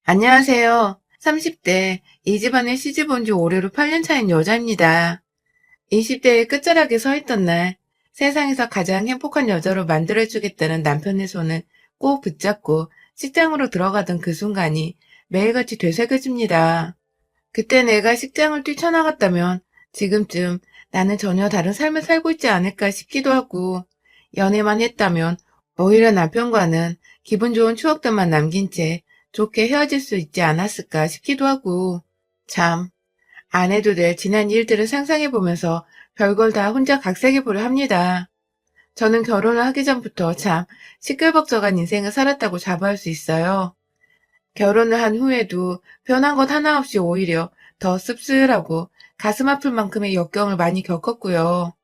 안녕하세요. 30대, 이 집안에 시집 온 지 올해로 8년 차인 여자입니다. 20대의 끝자락에 서 있던 날, 세상에서 가장 행복한 여자로 만들어주겠다는 남편의 손을 꼭 붙잡고 식장으로 들어가던 그 순간이 매일같이 되새겨집니다. 그때 내가 식장을 뛰쳐나갔다면 지금쯤 나는 전혀 다른 삶을 살고 있지 않을까 싶기도 하고, 연애만 했다면 오히려 남편과는 기분 좋은 추억들만 남긴 채 좋게 헤어질 수 있지 않았을까 싶기도 하고, 참, 안 해도 될 지난 일들을 상상해보면서 별걸 다 혼자 각색해보려 합니다. 저는 결혼을 하기 전부터 참 시끌벅적한 인생을 살았다고 자부할 수 있어요. 결혼을 한 후에도 변한 것 하나 없이 오히려 더 씁쓸하고 가슴 아플 만큼의 역경을 많이 겪었고요.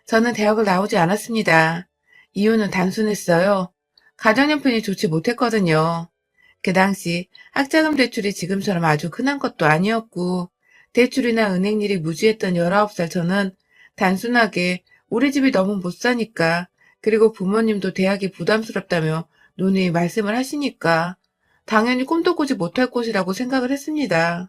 저는 대학을 나오지 않았습니다. 이유는 단순했어요. 가정형편이 좋지 못했거든요. 그 당시 학자금 대출이 지금처럼 아주 흔한 것도 아니었고, 대출이나 은행일이 무지했던 19살 저는 단순하게 우리 집이 너무 못 사니까, 그리고 부모님도 대학이 부담스럽다며 누누이 말씀을 하시니까 당연히 꿈도 꾸지 못할 곳이라고 생각을 했습니다.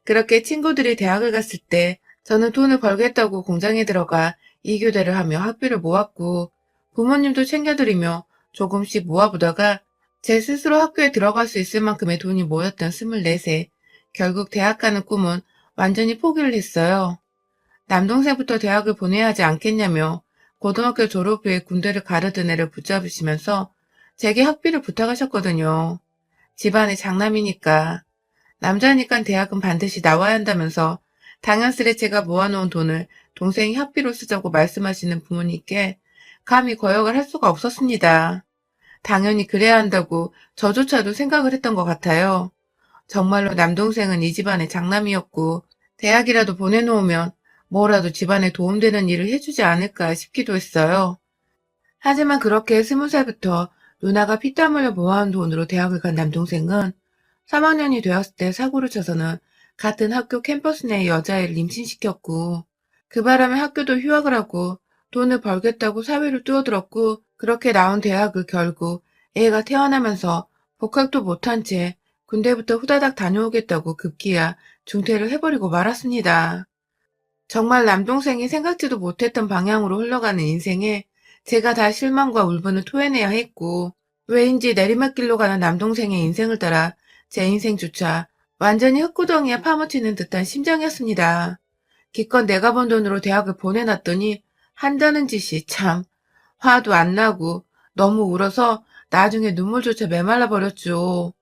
그렇게 친구들이 대학을 갔을 때 저는 돈을 벌겠다고 공장에 들어가 2교대를 하며 학비를 모았고, 부모님도 챙겨드리며 조금씩 모아보다가 제 스스로 학교에 들어갈 수 있을 만큼의 돈이 모였던 24세, 결국 대학 가는 꿈은 완전히 포기를 했어요. 남동생부터 대학을 보내야 하지 않겠냐며 고등학교 졸업 후에 군대를 가르던 애를 붙잡으시면서 제게 학비를 부탁하셨거든요. 집안의 장남이니까, 남자니까 대학은 반드시 나와야 한다면서 당연스레 제가 모아놓은 돈을 동생이 학비로 쓰자고 말씀하시는 부모님께 감히 거역을 할 수가 없었습니다. 당연히 그래야 한다고 저조차도 생각을 했던 것 같아요. 정말로 남동생은 이 집안의 장남이었고 대학이라도 보내놓으면 뭐라도 집안에 도움되는 일을 해주지 않을까 싶기도 했어요. 하지만 그렇게 20살부터 누나가 피땀 흘려 모아온 돈으로 대학을 간 남동생은 3학년이 되었을 때 사고를 쳐서는 같은 학교 캠퍼스 내 여자애를 임신시켰고, 그 바람에 학교도 휴학을 하고 돈을 벌겠다고 사회를 뛰어들었고, 그렇게 나온 대학을 결국 애가 태어나면서 복학도 못한 채 군대부터 후다닥 다녀오겠다고 급기야 중퇴를 해버리고 말았습니다. 정말 남동생이 생각지도 못했던 방향으로 흘러가는 인생에 제가 다 실망과 울분을 토해내야 했고, 왜인지 내리막길로 가는 남동생의 인생을 따라 제 인생조차 완전히 흙구덩이에 파묻히는 듯한 심정이었습니다. 기껏 내가 번 돈으로 대학을 보내놨더니 한다는 짓이 참 화도 안 나고 너무 울어서 나중에 눈물조차 메말라 버렸죠.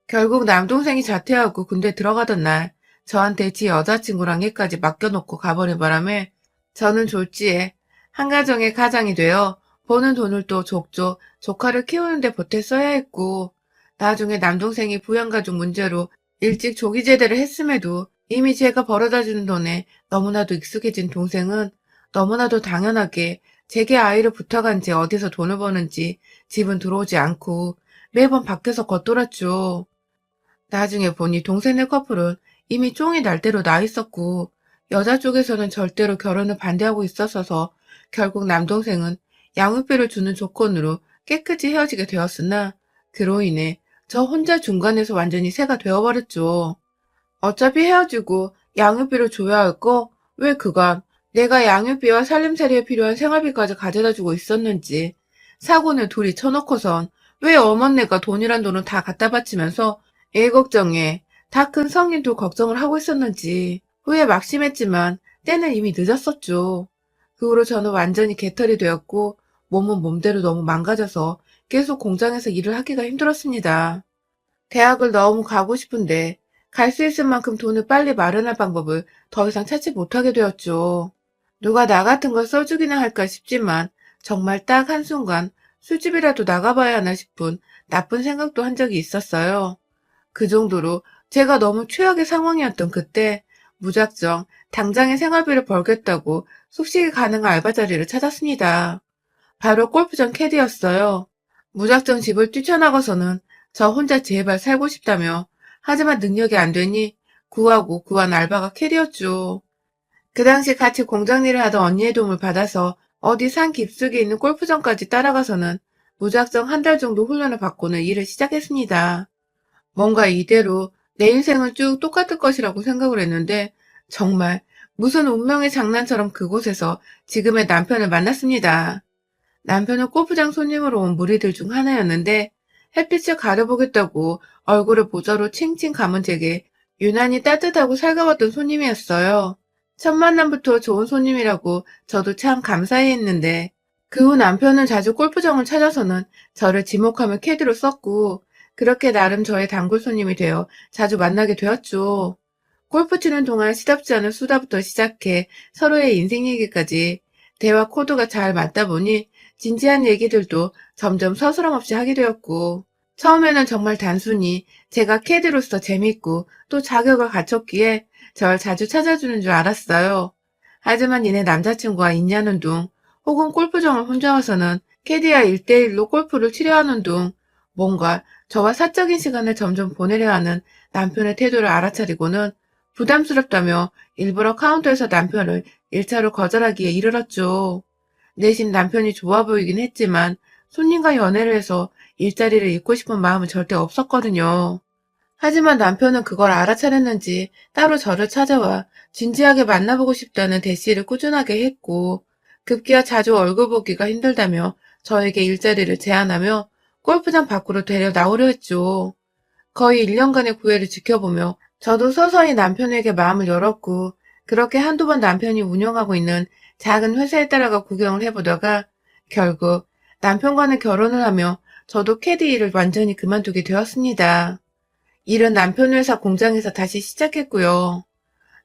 결국 남동생이 자퇴하고 군대 들어가던 날 저한테 지 여자친구랑 애까지 맡겨놓고 가버린 바람에 저는 졸지에 한가정의 가장이 되어 버는 돈을 또 족족 조카를 키우는데 보태 써야 했고, 나중에 남동생이 부양가족 문제로 일찍 조기 제대를 했음에도 이미 제가 벌어다주는 돈에 너무나도 익숙해진 동생은 너무나도 당연하게 제게 아이를 부탁한 지 어디서 돈을 버는지 집은 들어오지 않고 매번 밖에서 겉돌았죠. 나중에 보니 동생네 커플은 이미 쫑이 날 대로 나 있었고, 여자 쪽에서는 절대로 결혼을 반대하고 있었어서 결국 남동생은 양육비를 주는 조건으로 깨끗이 헤어지게 되었으나, 그로 인해 저 혼자 중간에서 완전히 새가 되어버렸죠. 어차피 헤어지고 양육비를 줘야 할 거 왜 그간 내가 양육비와 살림살이에 필요한 생활비까지 가져다주고 있었는지, 사고는 둘이 쳐놓고선 왜 어머니가 돈이란 돈을 다 갖다 바치면서 애 걱정에 다 큰 성인도 걱정을 하고 있었는지 후에 막심했지만 때는 이미 늦었었죠. 그 후로 저는 완전히 개털이 되었고 몸은 몸대로 너무 망가져서 계속 공장에서 일을 하기가 힘들었습니다. 대학을 너무 가고 싶은데 갈 수 있을 만큼 돈을 빨리 마련할 방법을 더 이상 찾지 못하게 되었죠. 누가 나 같은 걸 써주기나 할까 싶지만 정말 딱 한순간 술집이라도 나가봐야 하나 싶은 나쁜 생각도 한 적이 있었어요. 그 정도로 제가 너무 최악의 상황이었던 그때 무작정 당장의 생활비를 벌겠다고 숙식이 가능한 알바 자리를 찾았습니다. 바로 골프장 캐디였어요. 무작정 집을 뛰쳐나가서는 저 혼자 제발 살고 싶다며, 하지만 능력이 안 되니 구하고 구한 알바가 캐디였죠. 그 당시 같이 공장 일을 하던 언니의 도움을 받아서 어디 산 깊숙이 있는 골프장까지 따라가서는 무작정 한 달 정도 훈련을 받고는 일을 시작했습니다. 뭔가 이대로 내 인생은 쭉 똑같을 것이라고 생각을 했는데 정말 무슨 운명의 장난처럼 그곳에서 지금의 남편을 만났습니다. 남편은 골프장 손님으로 온 무리들 중 하나였는데 햇빛을 가려보겠다고 얼굴을 모자로 칭칭 감은 제게 유난히 따뜻하고 살가웠던 손님이었어요. 첫 만남부터 좋은 손님이라고 저도 참 감사해 했는데 그 후 남편은 자주 골프장을 찾아서는 저를 지목하며 캐디로 썼고 그렇게 나름 저의 단골 손님이 되어 자주 만나게 되었죠. 골프 치는 동안 시답지 않은 수다부터 시작해 서로의 인생 얘기까지 대화 코드가 잘 맞다 보니 진지한 얘기들도 점점 서스럼 없이 하게 되었고 처음에는 정말 단순히 제가 캐디로서 재밌고 또 자격을 갖췄기에 절 자주 찾아주는 줄 알았어요. 하지만 이내 남자친구와 있냐는 둥 혹은 골프장을 혼자 와서는 캐디와 1대1로 골프를 치려 하는 둥 뭔가 저와 사적인 시간을 점점 보내려 하는 남편의 태도를 알아차리고는 부담스럽다며 일부러 카운터에서 남편을 1차로 거절하기에 이르렀죠. 내심 남편이 좋아 보이긴 했지만 손님과 연애를 해서 일자리를 잃고 싶은 마음은 절대 없었거든요. 하지만 남편은 그걸 알아차렸는지 따로 저를 찾아와 진지하게 만나보고 싶다는 대시를 꾸준하게 했고 급기야 자주 얼굴 보기가 힘들다며 저에게 일자리를 제안하며 골프장 밖으로 데려 나오려 했죠. 거의 1년간의 구애를 지켜보며 저도 서서히 남편에게 마음을 열었고 그렇게 한두 번 남편이 운영하고 있는 작은 회사에 따라가 구경을 해보다가 결국 남편과는 결혼을 하며 저도 캐디 일을 완전히 그만두게 되었습니다. 일은 남편 회사 공장에서 다시 시작했고요.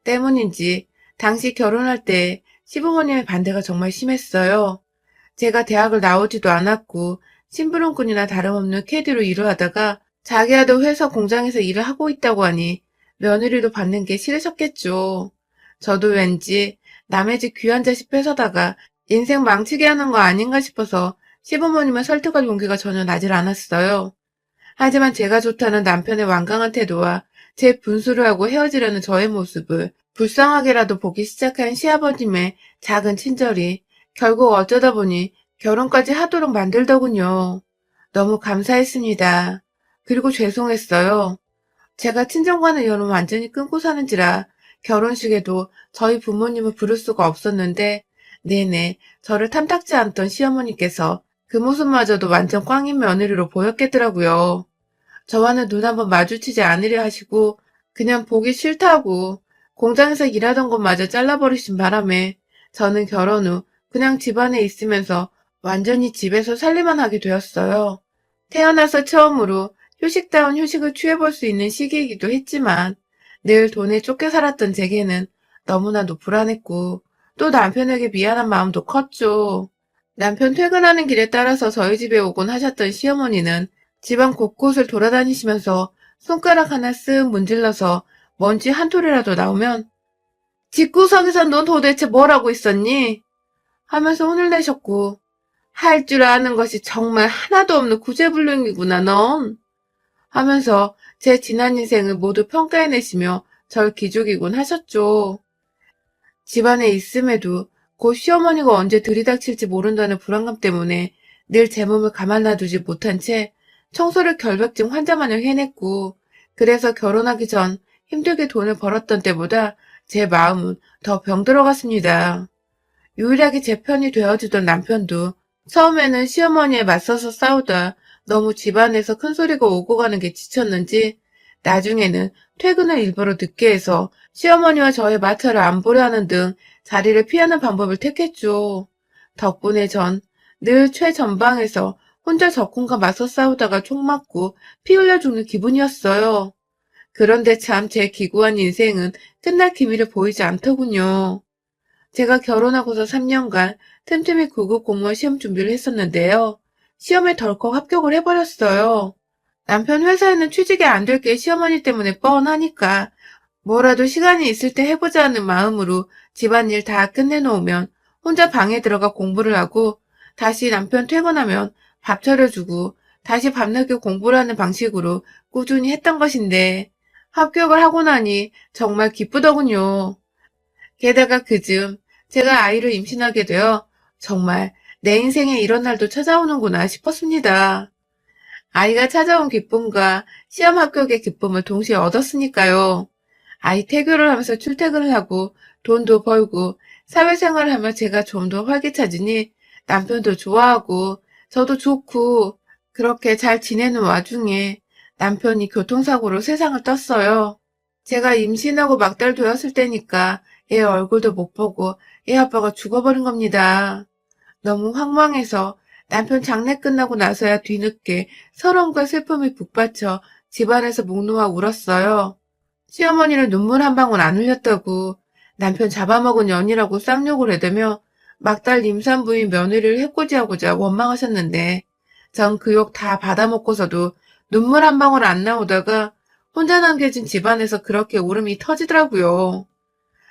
때문인지 당시 결혼할 때 시부모님의 반대가 정말 심했어요. 제가 대학을 나오지도 않았고 심부름꾼이나 다름없는 캐디로 일을 하다가 자기야도 회사 공장에서 일을 하고 있다고 하니 며느리도 받는 게 싫으셨겠죠. 저도 왠지 남의 집 귀한 자식 뺏어다가 인생 망치게 하는 거 아닌가 싶어서 시부모님을 설득할 용기가 전혀 나질 않았어요. 하지만 제가 좋다는 남편의 완강한 태도와 제 분수를 하고 헤어지려는 저의 모습을 불쌍하게라도 보기 시작한 시아버님의 작은 친절이 결국 어쩌다 보니 결혼까지 하도록 만들더군요. 너무 감사했습니다. 그리고 죄송했어요. 제가 친정과는 연을 완전히 끊고 사는지라 결혼식에도 저희 부모님을 부를 수가 없었는데 내내 저를 탐탁지 않던 시어머니께서 그 모습마저도 완전 꽝인 며느리로 보였겠더라고요. 저와는 눈 한번 마주치지 않으려 하시고 그냥 보기 싫다고 공장에서 일하던 것마저 잘라버리신 바람에 저는 결혼 후 그냥 집안에 있으면서 완전히 집에서 살림만 하게 되었어요. 태어나서 처음으로 휴식다운 휴식을 취해볼 수 있는 시기이기도 했지만 늘 돈에 쫓겨 살았던 제게는 너무나도 불안했고 또 남편에게 미안한 마음도 컸죠. 남편 퇴근하는 길에 따라서 저희 집에 오곤 하셨던 시어머니는 집안 곳곳을 돌아다니시면서 손가락 하나 쓱 문질러서 먼지 한 톨이라도 나오면 집구석에서 넌 도대체 뭘 하고 있었니? 하면서 혼을 내셨고 할 줄 아는 것이 정말 하나도 없는 구제불능이구나 넌 하면서 제 지난 인생을 모두 평가해내시며 절 기죽이곤 하셨죠. 집안에 있음에도 곧 시어머니가 언제 들이닥칠지 모른다는 불안감 때문에 늘 제 몸을 가만 놔두지 못한 채 청소를 결벽증 환자마냥 해냈고 그래서 결혼하기 전 힘들게 돈을 벌었던 때보다 제 마음은 더 병들어갔습니다. 유일하게 제 편이 되어주던 남편도 처음에는 시어머니에 맞서서 싸우다 너무 집안에서 큰소리가 오고 가는 게 지쳤는지 나중에는 퇴근을 일부러 늦게 해서 시어머니와 저의 마찰을 안 보려 하는 등 자리를 피하는 방법을 택했죠. 덕분에 전 늘 최전방에서 혼자 적군과 맞서 싸우다가 총 맞고 피 흘려 죽는 기분이었어요. 그런데 참 제 기구한 인생은 끝날 기미를 보이지 않더군요. 제가 결혼하고서 3년간 틈틈이 9급 공무원 시험 준비를 했었는데요. 시험에 덜컥 합격을 해버렸어요. 남편 회사에는 취직이 안 될 게 시어머니 때문에 뻔하니까 뭐라도 시간이 있을 때 해보자는 마음으로 집안일 다 끝내놓으면 혼자 방에 들어가 공부를 하고 다시 남편 퇴근하면 밥 차려주고 다시 밤늦게 공부를 하는 방식으로 꾸준히 했던 것인데 합격을 하고 나니 정말 기쁘더군요. 게다가 그즈음 제가 아이를 임신하게 되어 정말 내 인생에 이런 날도 찾아오는구나 싶었습니다. 아이가 찾아온 기쁨과 시험 합격의 기쁨을 동시에 얻었으니까요. 아이 태교를 하면서 출퇴근을 하고 돈도 벌고 사회생활을 하며 제가 좀 더 활기차지니 남편도 좋아하고 저도 좋고 그렇게 잘 지내는 와중에 남편이 교통사고로 세상을 떴어요. 제가 임신하고 막달 되었을 때니까 애 얼굴도 못 보고 애 아빠가 죽어버린 겁니다. 너무 황망해서 남편 장례 끝나고 나서야 뒤늦게 서러움과 슬픔이 북받쳐 집안에서 목 놓아 울었어요. 시어머니는 눈물 한 방울 안 흘렸다고 남편 잡아먹은 년이라고 쌍욕을 해대며 막달 임산부인 며느리를 해코지하고자 원망하셨는데 전 그 욕 다 받아먹고서도 눈물 한 방울 안 나오다가 혼자 남겨진 집안에서 그렇게 울음이 터지더라고요.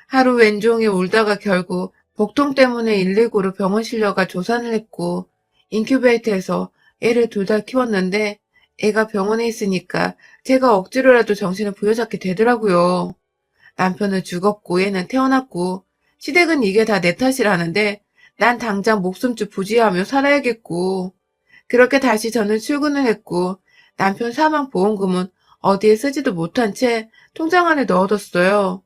하루 왼종일 울다가 결국 복통 때문에 119로 병원 실려가 조산을 했고 인큐베이터에서 애를 2달 키웠는데 애가 병원에 있으니까 제가 억지로라도 정신을 부여잡게 되더라고요. 남편은 죽었고 얘는 태어났고 시댁은 이게 다 내 탓이라는데 난 당장 목숨줄 부지하며 살아야겠고 그렇게 다시 저는 출근을 했고 남편 사망보험금은 어디에 쓰지도 못한 채 통장 안에 넣어뒀어요.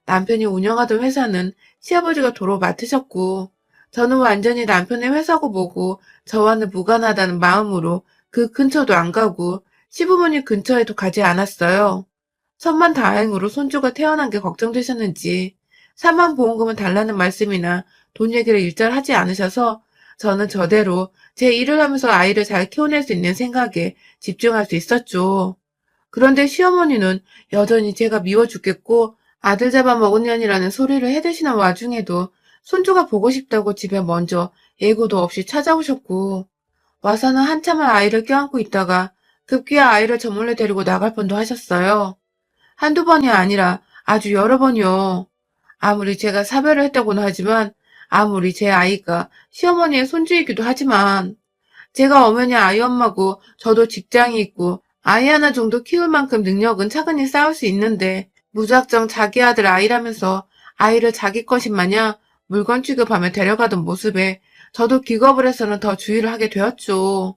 남편이 운영하던 회사는 시아버지가 도로 맡으셨고 저는 완전히 남편의 회사고 뭐고 저와는 무관하다는 마음으로 그 근처도 안 가고 시부모님 근처에도 가지 않았어요. 천만다행으로 손주가 태어난 게 걱정되셨는지 사망보험금은 달라는 말씀이나 돈 얘기를 일절 하지 않으셔서 저는 저대로 제 일을 하면서 아이를 잘 키워낼 수 있는 생각에 집중할 수 있었죠. 그런데 시어머니는 여전히 제가 미워 죽겠고 아들 잡아먹은 년이라는 소리를 해대시는 와중에도 손주가 보고 싶다고 집에 먼저 예고도 없이 찾아오셨고 와서는 한참을 아이를 껴안고 있다가 급기야 아이를 저 몰래 데리고 나갈 뻔도 하셨어요. 한두 번이 아니라 아주 여러 번이요. 아무리 제가 사별을 했다고는 하지만 아무리 제 아이가 시어머니의 손주이기도 하지만 제가 엄연히 아이 엄마고 저도 직장이 있고 아이 하나 정도 키울 만큼 능력은 차근히 쌓을 수 있는데 무작정 자기 아들 아이라면서 아이를 자기 것인 마냥 물건 취급하며 데려가던 모습에 저도 기겁을 해서는 더 주의를 하게 되었죠.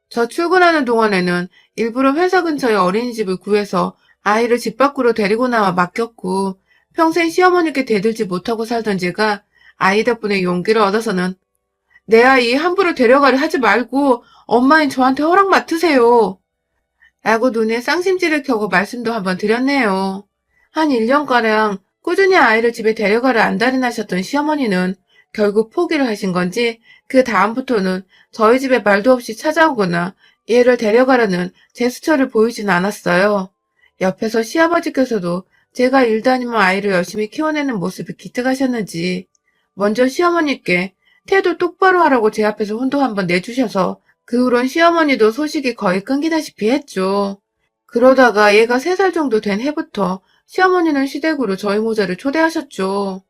저 출근하는 동안에는 일부러 회사 근처에 어린이집을 구해서 아이를 집 밖으로 데리고 나와 맡겼고 평생 시어머니께 대들지 못하고 살던 제가 아이 덕분에 용기를 얻어서는 내 아이 함부로 데려가려 하지 말고 엄마인 저한테 허락 맡으세요. 라고 눈에 쌍심지를 켜고 말씀도 한번 드렸네요. 한 1년가량 꾸준히 아이를 집에 데려가려 안달이 나셨던 시어머니는 결국 포기를 하신 건지 그 다음부터는 저희 집에 말도 없이 찾아오거나 얘를 데려가려는 제스처를 보이진 않았어요. 옆에서 시아버지께서도 제가 일 다니며 아이를 열심히 키워내는 모습이 기특하셨는지 먼저 시어머니께 태도 똑바로 하라고 제 앞에서 혼도 한번 내주셔서 그 후론 시어머니도 소식이 거의 끊기다시피 했죠. 그러다가 얘가 3살 정도 된 해부터 시어머니는 시댁으로 저희 모자를 초대하셨죠.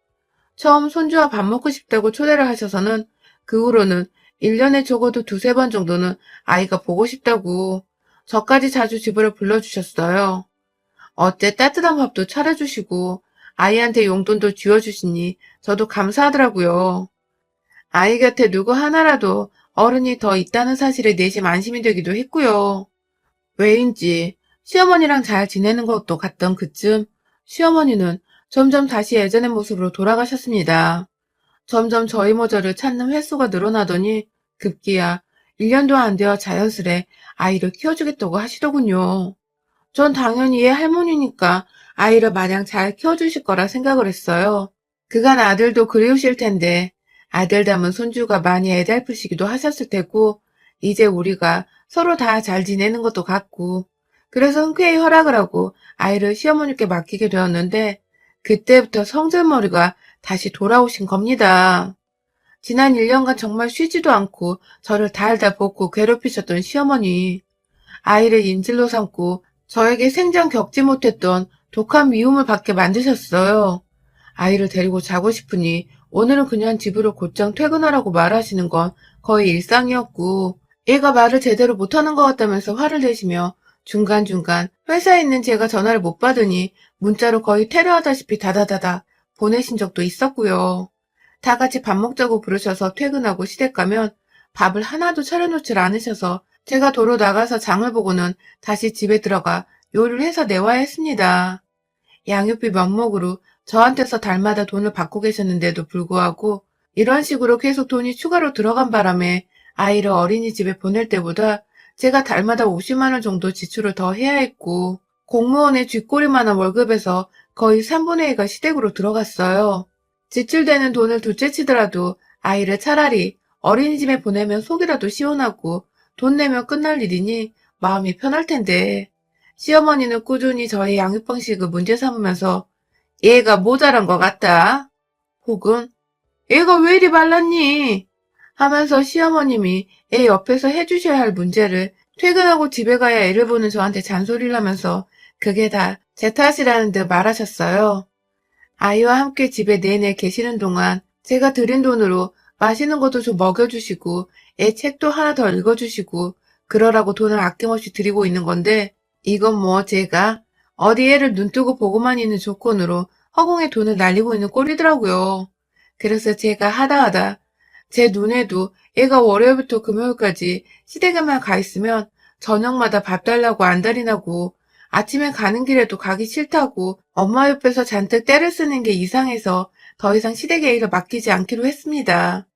처음 손주와 밥 먹고 싶다고 초대를 하셔서는 그 후로는 1년에 적어도 2~3번 정도는 아이가 보고 싶다고 저까지 자주 집으로 불러주셨어요. 어째 따뜻한 밥도 차려주시고 아이한테 용돈도 쥐어주시니 저도 감사하더라고요. 아이 곁에 누구 하나라도 어른이 더 있다는 사실에 내심 안심이 되기도 했고요. 왜인지 시어머니랑 잘 지내는 것도 같던 그쯤 시어머니는 점점 다시 예전의 모습으로 돌아가셨습니다. 점점 저희 모자를 찾는 횟수가 늘어나더니 급기야 1년도 안 되어 자연스레 아이를 키워주겠다고 하시더군요. 전 당연히 얘 할머니니까 아이를 마냥 잘 키워주실 거라 생각을 했어요. 그간 아들도 그리우실 텐데 아들 닮은 손주가 많이 애달프시기도 하셨을 테고 이제 우리가 서로 다 잘 지내는 것도 같고 그래서 흔쾌히 허락을 하고 아이를 시어머니께 맡기게 되었는데 그때부터 성질머리가 다시 돌아오신 겁니다. 지난 1년간 정말 쉬지도 않고 저를 달달 볶고 괴롭히셨던 시어머니. 아이를 인질로 삼고 저에게 생전 겪지 못했던 독한 미움을 받게 만드셨어요. 아이를 데리고 자고 싶으니 오늘은 그냥 집으로 곧장 퇴근하라고 말하시는 건 거의 일상이었고 얘가 말을 제대로 못하는 것 같다면서 화를 내시며 중간중간 회사에 있는 제가 전화를 못 받으니 문자로 거의 테러하다시피 다다다다 보내신 적도 있었고요. 다 같이 밥 먹자고 부르셔서 퇴근하고 시댁 가면 밥을 하나도 차려놓질 않으셔서 제가 도로 나가서 장을 보고는 다시 집에 들어가 요리를 해서 내와야 했습니다. 양육비 명목으로 저한테서 달마다 돈을 받고 계셨는데도 불구하고 이런 식으로 계속 돈이 추가로 들어간 바람에 아이를 어린이집에 보낼 때보다 제가 달마다 50만 원 정도 지출을 더 해야 했고 공무원의 쥐꼬리만한 월급에서 거의 3분의 2가 시댁으로 들어갔어요. 지출되는 돈을 둘째치더라도 아이를 차라리 어린이집에 보내면 속이라도 시원하고 돈 내면 끝날 일이니 마음이 편할 텐데 시어머니는 꾸준히 저의 양육 방식을 문제 삼으면서 얘가 모자란 것 같다. 혹은 얘가 왜 이리 말랐니? 하면서 시어머님이 애 옆에서 해주셔야 할 문제를 퇴근하고 집에 가야 애를 보는 저한테 잔소리를 하면서 그게 다 제 탓이라는 듯 말하셨어요. 아이와 함께 집에 내내 계시는 동안 제가 드린 돈으로 맛있는 것도 좀 먹여주시고 애 책도 하나 더 읽어주시고 그러라고 돈을 아낌없이 드리고 있는 건데 이건 뭐 제가 어디 애를 눈뜨고 보고만 있는 조건으로 허공에 돈을 날리고 있는 꼴이더라고요. 그래서 제가 하다 제 눈에도 애가 월요일부터 금요일까지 시댁에만 가 있으면 저녁마다 밥 달라고 안달이 나고 아침에 가는 길에도 가기 싫다고 엄마 옆에서 잔뜩 떼를 쓰는 게 이상해서 더 이상 시댁에 일을 맡기지 않기로 했습니다.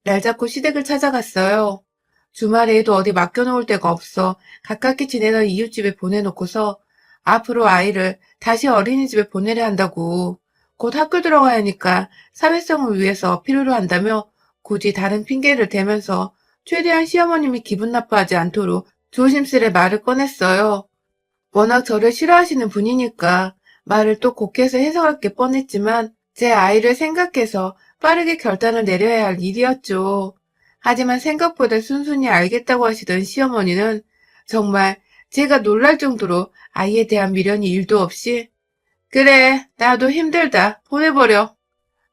날 잡고 시댁을 찾아갔어요. 주말에도 어디 맡겨놓을 데가 없어 가깝게 지내던 이웃집에 보내놓고서 앞으로 아이를 다시 어린이집에 보내려 한다고 곧 학교 들어가야 하니까 사회성을 위해서 필요로 한다며 굳이 다른 핑계를 대면서 최대한 시어머님이 기분 나빠하지 않도록 조심스레 말을 꺼냈어요. 워낙 저를 싫어하시는 분이니까 말을 또 곡해서 해석할 게 뻔했지만 제 아이를 생각해서 빠르게 결단을 내려야 할 일이었죠. 하지만 생각보다 순순히 알겠다고 하시던 시어머니는 정말 제가 놀랄 정도로 아이에 대한 미련이 1도 없이 그래, 나도 힘들다. 보내버려.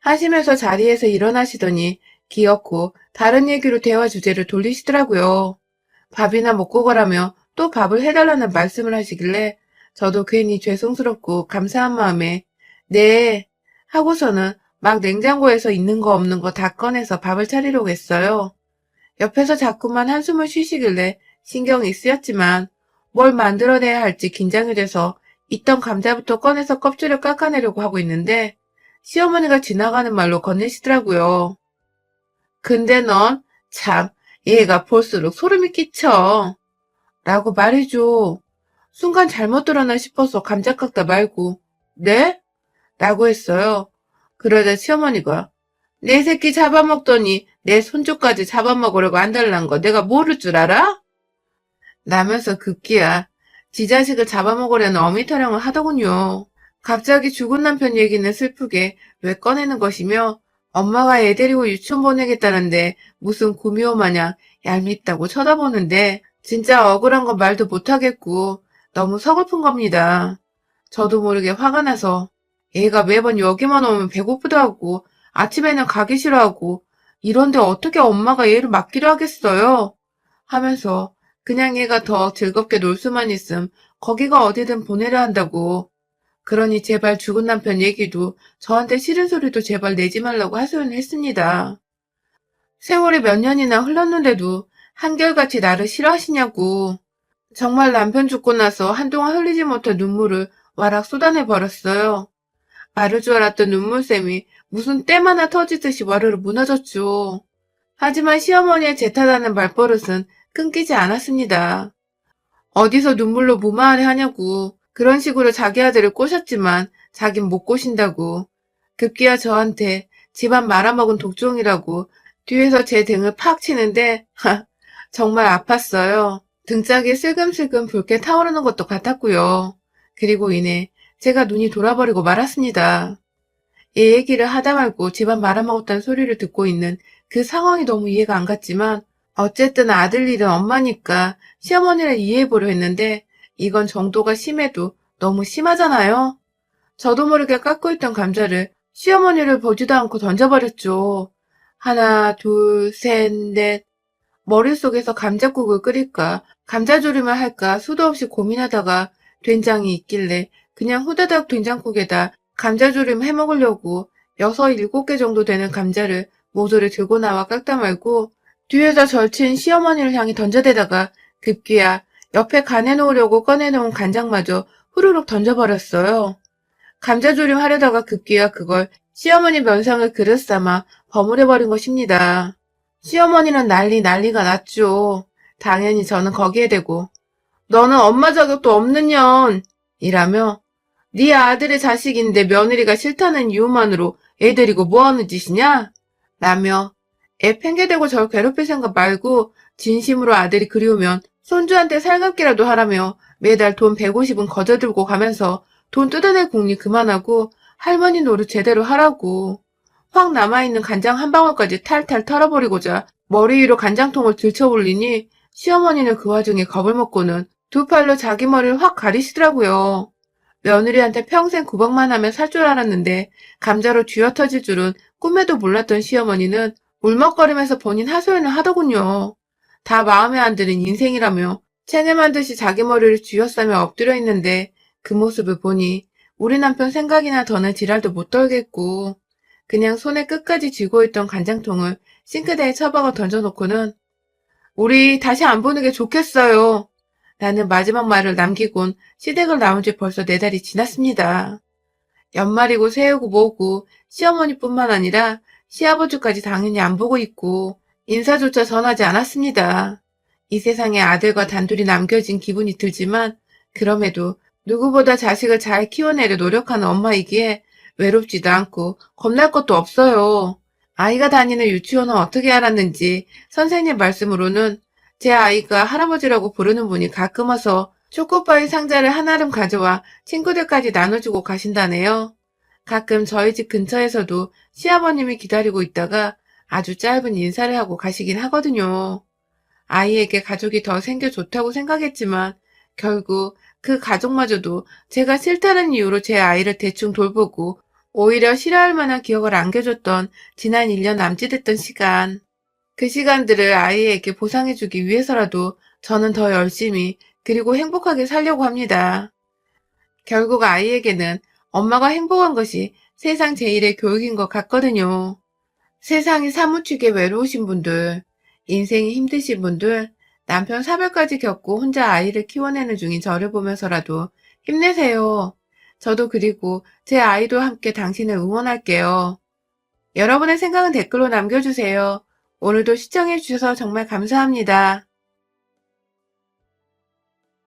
하시면서 자리에서 일어나시더니 귀엽고 다른 얘기로 대화 주제를 돌리시더라고요. 밥이나 먹고 가라며 또 밥을 해달라는 말씀을 하시길래 저도 괜히 죄송스럽고 감사한 마음에 네 하고서는 막 냉장고에서 있는 거 없는 거 다 꺼내서 밥을 차리려고 했어요. 옆에서 자꾸만 한숨을 쉬시길래 신경이 쓰였지만 뭘 만들어내야 할지 긴장이 돼서 있던 감자부터 꺼내서 껍질을 깎아내려고 하고 있는데 시어머니가 지나가는 말로 건네시더라고요. 근데 넌 참 얘가 볼수록 소름이 끼쳐. 라고 말해줘. 순간 잘못 들었나 싶어서 감자 깎다 말고 네? 라고 했어요. 그러자 시어머니가 내 새끼 잡아먹더니 내 손주까지 잡아먹으려고 안달난 거 내가 모를 줄 알아? 라면서 급기야 지 자식을 잡아먹으려는 어미 타령을 하더군요. 갑자기 죽은 남편 얘기는 슬프게 왜 꺼내는 것이며 엄마가 애 데리고 유치원 보내겠다는데 무슨 구미호 마냥 얄밉다고 쳐다보는데 진짜 억울한 건 말도 못하겠고 너무 서글픈 겁니다. 저도 모르게 화가 나서 얘가 매번 여기만 오면 배고프다 하고 아침에는 가기 싫어하고 이런데 어떻게 엄마가 얘를 맡기려 하겠어요? 하면서 그냥 얘가 더 즐겁게 놀 수만 있음 거기가 어디든 보내려 한다고. 그러니 제발 죽은 남편 얘기도 저한테 싫은 소리도 제발 내지 말라고 하소연을 했습니다. 세월이 몇 년이나 흘렀는데도 한결같이 나를 싫어하시냐고. 정말 남편 죽고 나서 한동안 흘리지 못한 눈물을 와락 쏟아내 버렸어요. 마를 줄 알았던 눈물샘이 무슨 댐 하나 터지듯이 와르르 무너졌죠. 하지만 시어머니의 제 탓하는 말버릇은 끊기지 않았습니다. 어디서 눈물로 무마하려 하냐고 그런 식으로 자기 아들을 꼬셨지만 자긴 못 꼬신다고 급기야 저한테 집안 말아먹은 독종이라고 뒤에서 제 등을 팍 치는데 정말 아팠어요. 등짝이 슬금슬금 붉게 타오르는 것도 같았고요. 그리고 이내 제가 눈이 돌아버리고 말았습니다. 얘 얘기를 하다 말고 집안 말아먹었다는 소리를 듣고 있는 그 상황이 너무 이해가 안 갔지만 어쨌든 아들 일은 엄마니까 시어머니를 이해해보려 했는데 이건 정도가 심해도 너무 심하잖아요. 저도 모르게 깎고 있던 감자를 시어머니를 보지도 않고 던져버렸죠. 하나, 둘, 셋, 넷. 머릿속에서 감자국을 끓일까, 감자조림을 할까 수도 없이 고민하다가 된장이 있길래 그냥 후다닥 된장국에다 감자조림 해먹으려고 6, 7개 정도 되는 감자를 모조리 들고 나와 깎다 말고 뒤에서 절친 시어머니를 향해 던져대다가 급기야 옆에 간에 놓으려고 꺼내놓은 간장마저 후루룩 던져버렸어요. 감자조림 하려다가 급기야 그걸 시어머니 면상을 그릇 삼아 버무려버린 것입니다. 시어머니는 난리가 났죠. 당연히 저는 거기에 대고 너는 엄마 자격도 없는 년! 이라며 네 아들의 자식인데 며느리가 싫다는 이유만으로 애 데리고 뭐하는 짓이냐? 라며 애 팽개대고 절 괴롭힐 생각 말고 진심으로 아들이 그리우면 손주한테 살갑기라도 하라며 매달 돈 150은 거저들고 가면서 돈 뜯어낼 궁리 그만하고 할머니 노릇 제대로 하라고. 확 남아있는 간장 한 방울까지 탈탈 털어버리고자 머리 위로 간장통을 들쳐올리니 시어머니는 그 와중에 겁을 먹고는 두 팔로 자기 머리를 확 가리시더라고요. 며느리한테 평생 구박만 하면 살 줄 알았는데 감자로 쥐어 터질 줄은 꿈에도 몰랐던 시어머니는 울먹거리면서 본인 하소연을 하더군요. 다 마음에 안 드는 인생이라며 체념한 듯이 자기 머리를 쥐어싸며 엎드려 있는데 그 모습을 보니 우리 남편 생각이나 더는 지랄도 못 떨겠고 그냥 손에 끝까지 쥐고 있던 간장통을 싱크대에 처박아 던져놓고는 우리 다시 안 보는 게 좋겠어요. 라는 마지막 말을 남기곤 시댁을 나온 지 벌써 4달이 지났습니다. 연말이고 새해고 뭐고 시어머니뿐만 아니라 시아버지까지 당연히 안 보고 있고 인사조차 전하지 않았습니다. 이 세상에 아들과 단둘이 남겨진 기분이 들지만 그럼에도 누구보다 자식을 잘 키워내려 노력하는 엄마이기에 외롭지도 않고 겁날 것도 없어요. 아이가 다니는 유치원은 어떻게 알았는지 선생님 말씀으로는 제 아이가 할아버지라고 부르는 분이 가끔 와서 초코파이 상자를 한아름 가져와 친구들까지 나눠주고 가신다네요. 가끔 저희 집 근처에서도 시아버님이 기다리고 있다가 아주 짧은 인사를 하고 가시긴 하거든요. 아이에게 가족이 더 생겨 좋다고 생각했지만 결국 그 가족마저도 제가 싫다는 이유로 제 아이를 대충 돌보고 오히려 싫어할 만한 기억을 안겨줬던 지난 1년 남짓했던 시간. 그 시간들을 아이에게 보상해주기 위해서라도 저는 더 열심히 그리고 행복하게 살려고 합니다. 결국 아이에게는 엄마가 행복한 것이 세상 제일의 교육인 것 같거든요. 세상이 사무치게 외로우신 분들, 인생이 힘드신 분들, 남편 사별까지 겪고 혼자 아이를 키워내는 중인 저를 보면서라도 힘내세요. 저도 그리고 제 아이도 함께 당신을 응원할게요. 여러분의 생각은 댓글로 남겨주세요. 오늘도 시청해주셔서 정말 감사합니다.